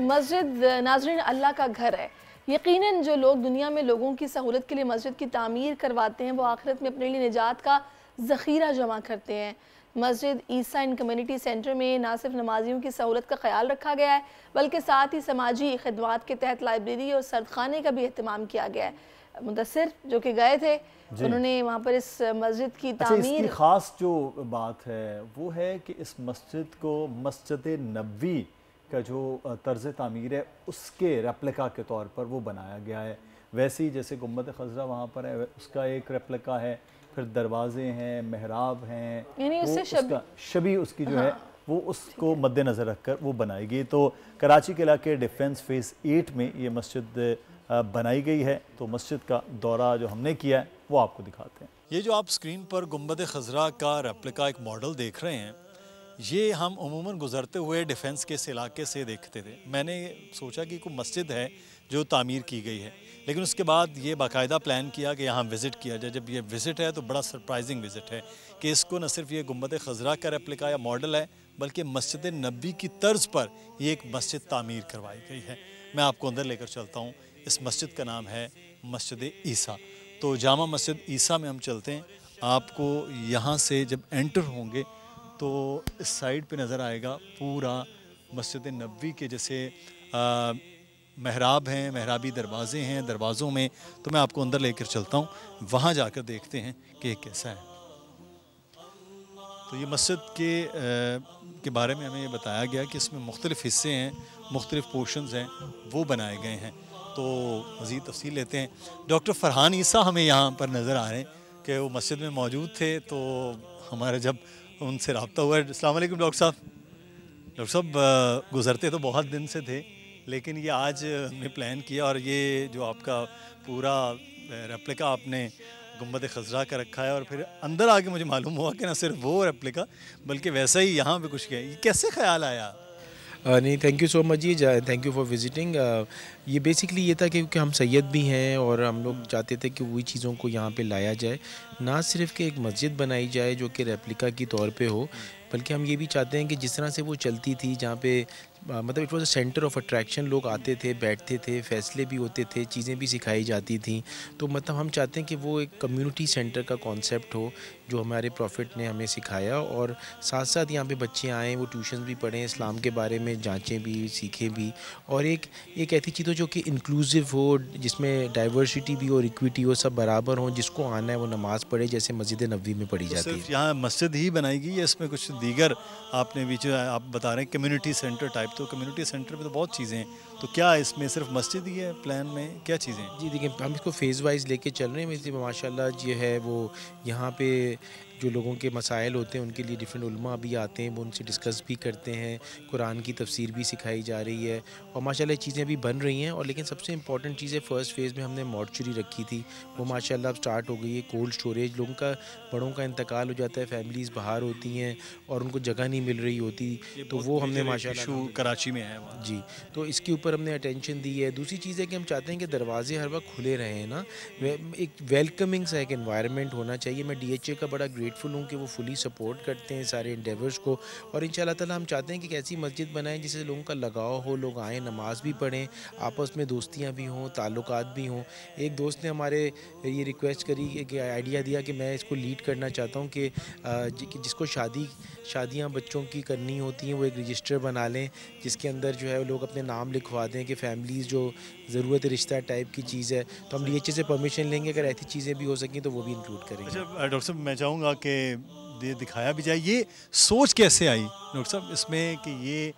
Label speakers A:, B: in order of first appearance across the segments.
A: مسجد ناظرین اللہ کا گھر ہے. یقیناً جو لوگ دنیا میں لوگوں کی سہولت کے لیے مسجد کی تعمیر کرواتے ہیں وہ آخرت میں اپنے لیے نجات کا ذخیرہ جمع کرتے ہیں. مسجد عیسیٰ ان کمیونٹی سینٹر میں نہ صرف نمازیوں کی سہولت کا خیال رکھا گیا ہے بلکہ ساتھ ہی سماجی خدمات کے تحت لائبریری اور سردخانے کا بھی اہتمام کیا گیا ہے. مدثر جو کہ گئے تھے انہوں نے وہاں پر اس مسجد کی تعمیر.
B: اس کی خاص جو بات ہے وہ ہے کہ اس مسجد کو مسجد نبوی کا جو طرز تعمیر ہے اس کے ریپلیکا کے طور پر وہ بنایا گیا ہے. ویسے ہی جیسے گنبد خضرا وہاں پر ہے اس کا ایک ریپلیکا ہے, پھر دروازے ہیں, محراب ہیں,
A: یعنی اس سے
B: شبیہ اس کی جو ہے وہ اس کو مد نظر رکھ کر وہ بنائی گئی. تو کراچی کے علاقے ڈیفنس فیز 8 میں یہ مسجد بنائی گئی ہے. تو مسجد کا دورہ جو ہم نے کیا ہے وہ آپ کو دکھاتے ہیں. یہ جو آپ اسکرین پر گنبد خضرا کا ریپلیکا ایک ماڈل دیکھ رہے ہیں یہ ہم عموماً گزرتے ہوئے ڈیفنس کے اس علاقے سے دیکھتے تھے. میں نے سوچا کہ کوئی مسجد ہے جو تعمیر کی گئی ہے, لیکن اس کے بعد یہ باقاعدہ پلان کیا کہ یہاں وزٹ کیا جائے. جب یہ وزٹ ہے تو بڑا سرپرائزنگ وزٹ ہے کہ اس کو نہ صرف یہ گنبد خضرا کا ریپلیکا یا ماڈل ہے بلکہ مسجد نبوی کی طرز پر یہ ایک مسجد تعمیر کروائی گئی ہے. میں آپ کو اندر لے کر چلتا ہوں. اس مسجد کا نام ہے مسجد عیسیٰ. تو جامع مسجد عیسیٰ میں ہم چلتے ہیں. آپ کو یہاں سے جب انٹر ہوں گے تو اس سائڈ پہ نظر آئے گا پورا مسجد نبوی کے جیسے محراب ہیں, محرابی دروازے ہیں. دروازوں میں تو میں آپ کو اندر لے کر چلتا ہوں, وہاں جا کر دیکھتے ہیں کہ یہ کیسا ہے. تو یہ مسجد کے بارے میں ہمیں یہ بتایا گیا کہ اس میں مختلف حصے ہیں, مختلف پورشنز ہیں وہ بنائے گئے ہیں. تو مزید تفصیل لیتے ہیں. ڈاکٹر فرحان عیسیٰ ہمیں یہاں پر نظر آ رہے ہیں کہ وہ مسجد میں موجود تھے. تو ہمارے جب ان سے رابطہ ہوا ہے. السلام علیکم ڈاکٹر صاحب. ڈاکٹر صاحب گزرتے تو بہت دن سے تھے لیکن یہ آج ہم نے پلان کیا اور یہ جو آپ کا پورا ریپلیکا آپ نے گنبد خضرا کا رکھا ہے اور پھر اندر آ کے مجھے معلوم ہوا کہ نہ صرف وہ ریپلیکا بلکہ ویسا ہی یہاں پہ کچھ کیا. یہ کیسے خیال آیا؟
C: نہیں تھینک یو سو مچ جی, تھینک یو فار وزٹنگ. یہ بیسکلی یہ تھا کہ کیونکہ ہم سید بھی ہیں اور ہم لوگ چاہتے تھے کہ وہی چیزوں کو یہاں پہ لایا جائے, نہ صرف کہ ایک مسجد بنائی جائے جو کہ ریپلیکا کی طور پہ ہو بلکہ ہم یہ بھی چاہتے ہیں کہ جس طرح سے وہ چلتی تھی جہاں پہ مطلب it was a centre of attraction, لوگ آتے تھے, بیٹھتے تھے, فیصلے بھی ہوتے تھے, چیزیں بھی سکھائی جاتی تھیں. تو مطلب ہم چاہتے ہیں کہ وہ ایک کمیونٹی سینٹر کا کانسیپٹ ہو جو ہمارے پروفٹ نے ہمیں سکھایا اور ساتھ ساتھ یہاں پہ بچے آئیں, وہ ٹیوشنز بھی پڑھیں, اسلام کے بارے میں جانچیں بھی, سیکھیں بھی, اور ایک ایسی چیز ہو جو کہ انکلوسیو ہو جس میں ڈائیورسٹی بھی اور اکویٹی ہو, سب برابر ہوں, جس کو آنا ہے وہ نماز پڑھے جیسے مسجد نبوی میں پڑھی جاتی ہے.
B: صرف یہاں مسجد ہی بنائی گئی ہے اس میں کچھ دیگر آپ نے بھی جو آپ بتا رہے ہیں کمیونٹی سینٹر ٹائپ, تو کمیونٹی سینٹر میں تو بہت چیزیں ہیں, تو کیا اس میں صرف مسجد ہی ہے پلان میں, کیا چیزیں ہیں؟
C: جی دیکھیں ہم اس کو فیز وائز لے کے چل رہے ہیں. اس لیے ماشاء اللہ جو ہے وہ یہاں پہ جو لوگوں کے مسائل ہوتے ہیں ان کے لیے ڈفرینٹ علماء بھی آتے ہیں, وہ ان سے ڈسکس بھی کرتے ہیں, قرآن کی تفسیر بھی سکھائی جا رہی ہے اور ماشاء اللہ یہ چیزیں بھی بن رہی ہیں. اور لیکن سب سے امپورٹنٹ چیز ہے فرسٹ فیز میں ہم نے مارچری رکھی تھی, وہ ماشاء اللہ اب اسٹارٹ ہو گئی ہے. کولڈ اسٹوریج, لوگوں کا بڑوں کا انتقال ہو جاتا ہے, فیملیز باہر ہوتی ہیں اور ان کو جگہ نہیں مل رہی ہوتی, تو وہ ہم نے ماشاء اللہ
B: کراچی میں ہے
C: جی, تو اس کے اوپر ہم نے اٹینشن دی ہے. دوسری چیز ہے کہ ہم چاہتے ہیں کہ دروازے ہر وقت کھلے رہیں ہیں نا, ایک ویلکمنگ سا ایک انوائرمنٹ ہونا چاہیے. میں ڈی ایچ اے کا بڑا گریٹفل ہوں کہ وہ فلی سپورٹ کرتے ہیں سارے انڈیورس کو, اور ان شاء اللہ تعالیٰ ہم چاہتے ہیں کہ ایک ایسی مسجد بنائیں جس سے لوگوں کا لگاؤ ہو, لوگ آئیں, نماز بھی پڑھیں, آپس میں دوستیاں بھی ہوں, تعلقات بھی ہوں. ایک دوست نے ہمارے یہ ریکویسٹ کری کہ آئیڈیا دیا کہ میں اس کو لیڈ کرنا چاہتا ہوں کہ جس کو شادیاں بچوں کی کرنی ہوتی ہیں وہ ایک رجسٹر بنا لیں جس کے اندر جو ہے لوگ اپنے نام لکھوا دیں کہ فیملیز جو ضرورت رشتہ ٹائپ کی چیز ہے, تو ہم ڈی ایچ اے سے پرمیشن لیں گے, اگر ایسی چیزیں بھی ہو سکیں تو وہ بھی انکلوڈ کریں گے.
B: اچھا ڈاکٹر صاحب میں چاہوں گا کہ یہ دکھایا بھی جائے, یہ سوچ کیسے آئی ڈاکٹر صاحب اس میں کہ یہ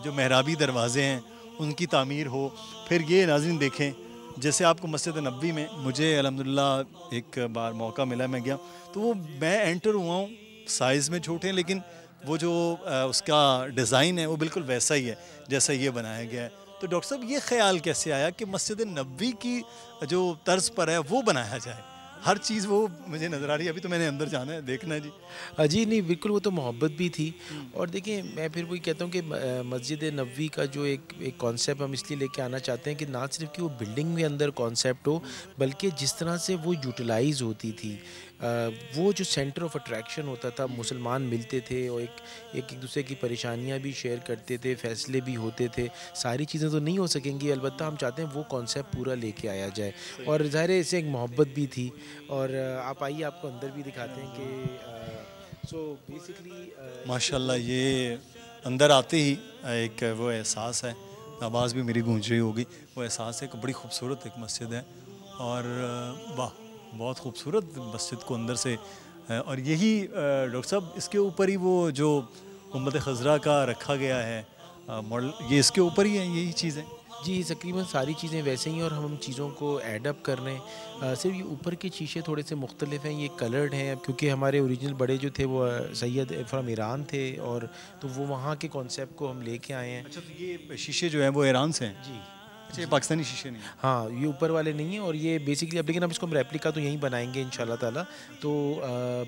B: جو محرابی دروازے ہیں ان کی تعمیر ہو. پھر یہ ناظرین دیکھیں جیسے آپ کو مسجد نبوی میں مجھے الحمدللہ ایک بار موقع ملا, میں گیا تو وہ میں انٹر ہوا ہوں, سائز میں چھوٹے ہیں لیکن وہ جو اس کا ڈیزائن ہے وہ بالکل ویسا ہی ہے جیسا یہ بنایا گیا ہے. تو ڈاکٹر صاحب یہ خیال کیسے آیا کہ مسجد نبوی کی جو طرز پر ہے وہ بنایا جائے؟ ہر چیز وہ مجھے نظر آ رہی ہے, ابھی تو میں نے اندر جانا ہے, دیکھنا ہے. جی
C: جی نہیں بالکل, وہ تو محبت بھی تھی. اور دیکھیں میں پھر وہی کہتا ہوں کہ مسجد نبوی کا جو ایک کانسیپٹ ہم اس لیے لے کے آنا چاہتے ہیں کہ نہ صرف کہ وہ بلڈنگ میں اندر کانسیپٹ ہو بلکہ جس طرح سے وہ یوٹیلائز ہوتی تھی, وہ جو سینٹر آف اٹریکشن ہوتا تھا، مسلمان ملتے تھے اور ایک دوسرے کی پریشانیاں بھی شیئر کرتے تھے، فیصلے بھی ہوتے تھے، ساری چیزیں تو نہیں ہو سکیں گی، البتہ ہم چاہتے ہیں وہ کانسیپٹ پورا لے کے آیا جائے، اور ظاہر ہے اس سے ایک محبت بھی تھی، اور آپ آئیے آپ کو اندر بھی دکھاتے ہیں کہ سو بیسکلی
B: ماشاءاللہ یہ اندر آتے ہی ایک وہ احساس ہے، آواز بھی میری گونج رہی ہوگی، وہ احساس ہے کہ بڑی خوبصورت ایک مسجد ہے، اور واہ بہت خوبصورت مسجد کو اندر سے، اور یہی ڈاکٹر صاحب اس کے اوپر ہی وہ جو گنبد خضرا کا رکھا گیا ہے ماڈل، یہ اس کے اوپر ہی ہے یہی چیز ہے؟
C: جی تقریباً ساری چیزیں ویسے ہی، اور ہم چیزوں کو ایڈ اپ کر رہے ہیں، صرف یہ اوپر کے شیشے تھوڑے سے مختلف ہیں، یہ کلرڈ ہیں کیونکہ ہمارے اوریجنل بڑے جو تھے وہ سید فرام ایران تھے، اور تو وہ وہاں کے کانسیپٹ کو ہم لے کے آئے ہیں۔
B: اچھا تو یہ شیشے جو ہیں وہ ایران سے ہیں؟
C: جی
B: اچھا یہ پاکستانی شیشے نہیں ہیں؟
C: ہاں یہ اوپر والے نہیں ہیں، اور یہ بیسکلی اب لیکن اب اس کو ہم ریپلیکا تو یہیں بنائیں گے انشاءاللہ تعالیٰ، تو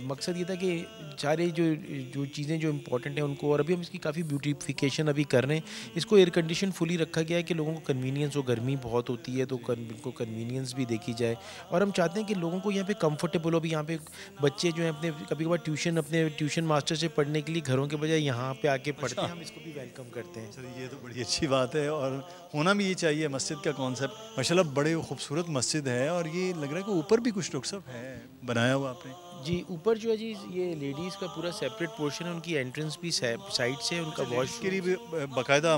C: مقصد یہ تھا کہ سارے جو چیزیں جو امپورٹنٹ ہیں ان کو، اور ابھی ہم اس کی کافی بیوٹیفیکیشن ابھی کر رہے ہیں، اس کو ایئر کنڈیشن فلی رکھا گیا ہے کہ لوگوں کو کنوینئنس ہو، گرمی بہت ہوتی ہے تو ان کو کنوینئنس بھی دیکھی جائے، اور ہم چاہتے ہیں کہ لوگوں کو یہاں پہ کمفرٹیبل ہو بھی، یہاں پہ بچے جو ہیں اپنے کبھی کبھار اپنے ٹیوشن ماسٹر سے پڑھنے کے لیے گھروں کے بجائے یہاں پہ آ کے پڑھتے ہیں، ہم اس کو بھی ویلکم کرتے ہیں۔
B: چلیے یہ تو بڑی اچھی بات ہے، اور ہونا بھی یہ چاہیے، مسجد کا کانسیپٹ ماشاءاللہ بڑے خوبصورت مسجد ہے، اور یہ لگ رہا ہے کہ اوپر بھی کچھ ڈاکٹر صاحب ہے بنایا ہوا آپ نے؟
C: جی اوپر جو ہے جی یہ لیڈیز کا پورا سیپریٹ پورشن ہے، ان کی انٹرنس بھی سائڈ سے، ان کا واش
B: کے لیے باقاعدہ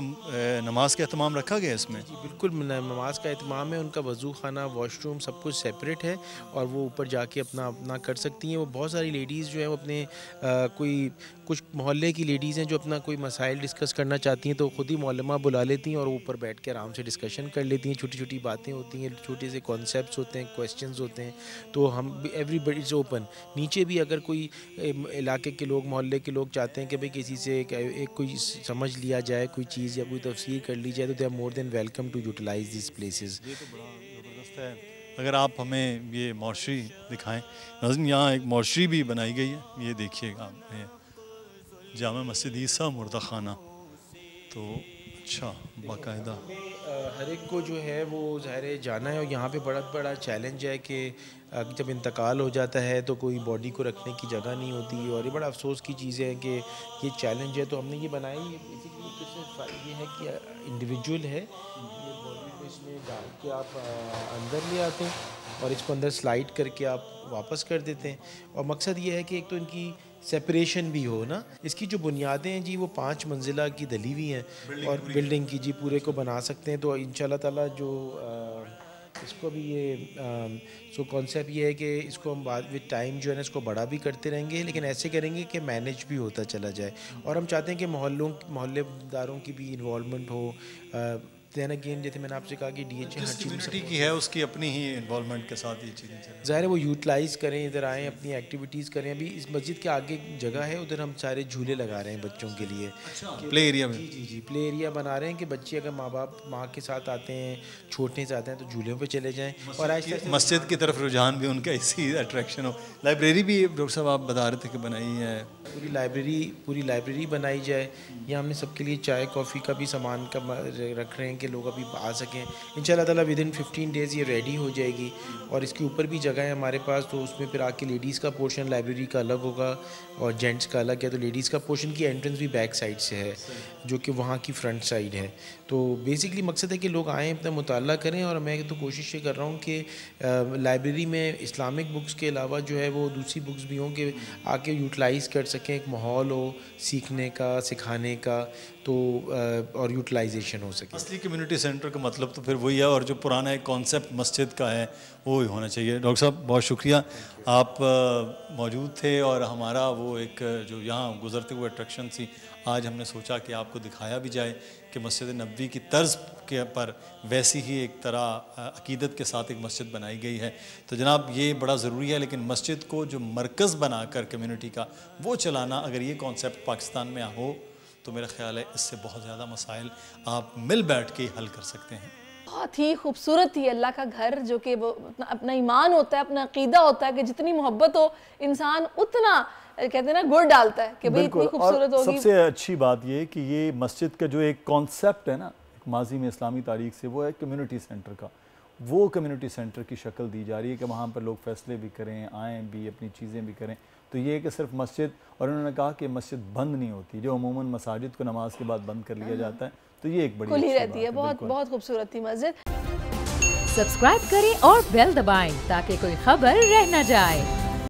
B: نماز کا اہتمام رکھا گیا اس میں؟
C: جی بالکل نماز کا اہتمام ہے، ان کا وضو خانہ، واش روم سب کچھ سیپریٹ ہے، اور وہ اوپر جا کے اپنا کر سکتی ہیں۔ وہ بہت ساری لیڈیز جو ہیں وہ اپنے کوئی کچھ محلے کی لیڈیز ہیں جو اپنا کوئی مسائل ڈسکس کرنا چاہتی ہیں تو خود ہی معلمہ بلا لیتی ہیں، اور اوپر بیٹھ کے آرام سے ڈسکشن کر لیتی ہیں، چھوٹی چھوٹی باتیں ہوتی ہیں، چھوٹے سے کانسیپٹس ہوتے ہیں، کویسچنز ہوتے ہیں، تو ہم ایوری بڈی از اوپن۔ نیچے بھی اگر کوئی علاقے کے لوگ، محلے کے لوگ چاہتے ہیں کہ بھئی کسی سے ایک کوئی سمجھ لیا جائے کوئی چیز یا کوئی تفسیر کر لی جائے، تو they are more than welcome to utilise these places.
B: یہ تو بڑا زبردست ہے، اگر آپ ہمیں یہ مورچری دکھائیں ناظرین، یہاں ایک مورچری بھی بنائی گئی ہے، یہ دیکھیے گا جامع مسجد عیسیٰ مردہ خانہ، تو اچھا باقاعدہ
C: ہر ایک کو جو ہے وہ ظاہر جانا ہے، اور یہاں پہ بڑا چیلنج ہے کہ جب انتقال ہو جاتا ہے تو کوئی باڈی کو رکھنے کی جگہ نہیں ہوتی، اور یہ بڑا افسوس کی چیز ہے کہ یہ چیلنج ہے، تو ہم نے یہ بنائی، بیسیکلی یہ ہے کہ انڈیویجول ہے، یہ باڈی کو اس میں ڈال کے آپ اندر لے آتے ہیں اور اس کو اندر سلائڈ کر کے آپ واپس کر دیتے ہیں، اور مقصد یہ ہے کہ ایک تو ان کی سیپریشن بھی ہو نا۔ اس کی جو بنیادیں ہیں جی وہ 5 منزلہ کی دلی ہوئی ہیں، اور بلڈنگ کی جی پورے کو بنا سکتے ہیں، تو انشاءاللہ تعالیٰ جو اس کو بھی یہ سو کانسیپٹ یہ ہے کہ اس کو ہم بعد وتھ ٹائم جو ہے نا اس کو بڑا بھی کرتے رہیں گے، لیکن ایسے کریں گے کہ مینیج بھی ہوتا چلا جائے، اور ہم چاہتے ہیں کہ محلے داروں کی بھی انوالومنٹ ہو، دین اگین جیسے میں نے آپ سے کہا کہ ڈی ایچ ہر چیز
B: کمیونٹی کی ہے، اس کی اپنی ہی انوالومنٹ کے ساتھ یہ چیزیں چلیں،
C: ظاہر ہے وہ یوٹیلائز کریں، ادھر آئیں اپنی ایکٹیویٹیز کریں۔ ابھی اس مسجد کے آگے جگہ ہے، ادھر ہم سارے جھولے لگا رہے ہیں بچوں کے لیے،
B: پلے ایریا میں۔
C: جی پلے ایریا بنا رہے ہیں کہ بچے اگر ماں کے ساتھ آتے ہیں، چھوٹنے سے آتے ہیں تو جھولوں پہ چلے جائیں، اور
B: مسجد کی طرف رجحان بھی ان کا اسی اٹریکشن ہو۔ لائبریری بھی ڈاکٹر صاحب آپ بتا رہے تھے کہ بنائی ہے،
C: پوری لائبریری بنائی جائے، یہاں ہم نے سب کے لیے چائے کافی کا بھی سامان کا رکھ رہے ہیں کہ لوگ ابھی آ سکیں، انشاءاللہ تعالیٰ ودن 15 ڈیز یہ ریڈی ہو جائے گی، اور اس کے اوپر بھی جگہ ہے ہمارے پاس، تو اس میں پھر آ کے لیڈیز کا پورشن لائبریری کا الگ ہوگا اور جینٹس کا الگ ہے، تو لیڈیز کا پورشن کی انٹرنس بھی بیک سائڈ سے ہے جو کہ وہاں کی فرنٹ سائڈ ہے، تو بیسکلی مقصد ہے کہ لوگ آئیں اپنا مطالعہ کریں، اور میں تو کوشش یہ کر رہا ہوں کہ لائبریری میں اسلامک بکس کے علاوہ جو ہے وہ دوسری بکس بھی ہوں کہ آ کے یوٹیلائز کر سکیں، ایک ماحول ہو سیکھنے کا، سکھانے کا، تو اور یوٹیلائزیشن ہو سکے۔
B: اصلی کمیونٹی سینٹر کا مطلب تو پھر وہی ہے، اور جو پرانا ایک کانسیپٹ مسجد کا ہے وہ ہی ہونا چاہیے۔ ڈاکٹر صاحب بہت شکریہ، آپ موجود تھے، اور ہمارا وہ ایک جو یہاں گزرتے ہوئے اٹریکشن تھی، آج ہم نے سوچا کہ آپ کو دکھایا بھی جائے کہ مسجد نبوی کی طرز کے پر ویسی ہی ایک طرح عقیدت کے ساتھ ایک مسجد بنائی گئی ہے، تو جناب یہ بڑا ضروری ہے، لیکن مسجد کو جو مرکز بنا کر کمیونٹی کا وہ چلانا، اگر یہ کانسیپٹ پاکستان میں ہو تو میرا خیال ہے اس سے بہت زیادہ مسائل آپ مل بیٹھ کے حل کر سکتے ہیں۔
A: بہت ہی خوبصورت ہی اللہ کا گھر، جو کہ وہ اپنا ایمان ہوتا ہے، اپنا عقیدہ ہوتا ہے کہ جتنی محبت ہو انسان اتنا کہتے ہیں نا گڑ ڈالتا ہے کہ بھئی اتنی خوبصورت ہوگی۔
B: سب سے اچھی بات یہ کہ یہ مسجد کا جو ایک کانسیپٹ ہے نا ماضی میں اسلامی تاریخ سے، وہ ہے کمیونٹی سینٹر کا، وہ کمیونٹی سینٹر کی شکل دی جا رہی ہے کہ وہاں پر لوگ فیصلے بھی کریں، آئیں بھی، اپنی چیزیں بھی کریں. تو یہ کہ صرف مسجد، اور انہوں نے کہا کہ مسجد بند نہیں ہوتی، جو عموماً مساجد کو نماز کے بعد بند کر لیا جاتا ہے، تو یہ ایک بڑی
A: کھلی
B: اچھی
A: رہتی ہے.
B: بات ہے.
A: بہت خوبصورت تھی مسجد.
D: سبسکرائب کریں اور بیل دبائیں تاکہ کوئی خبر رہ نہ جائے.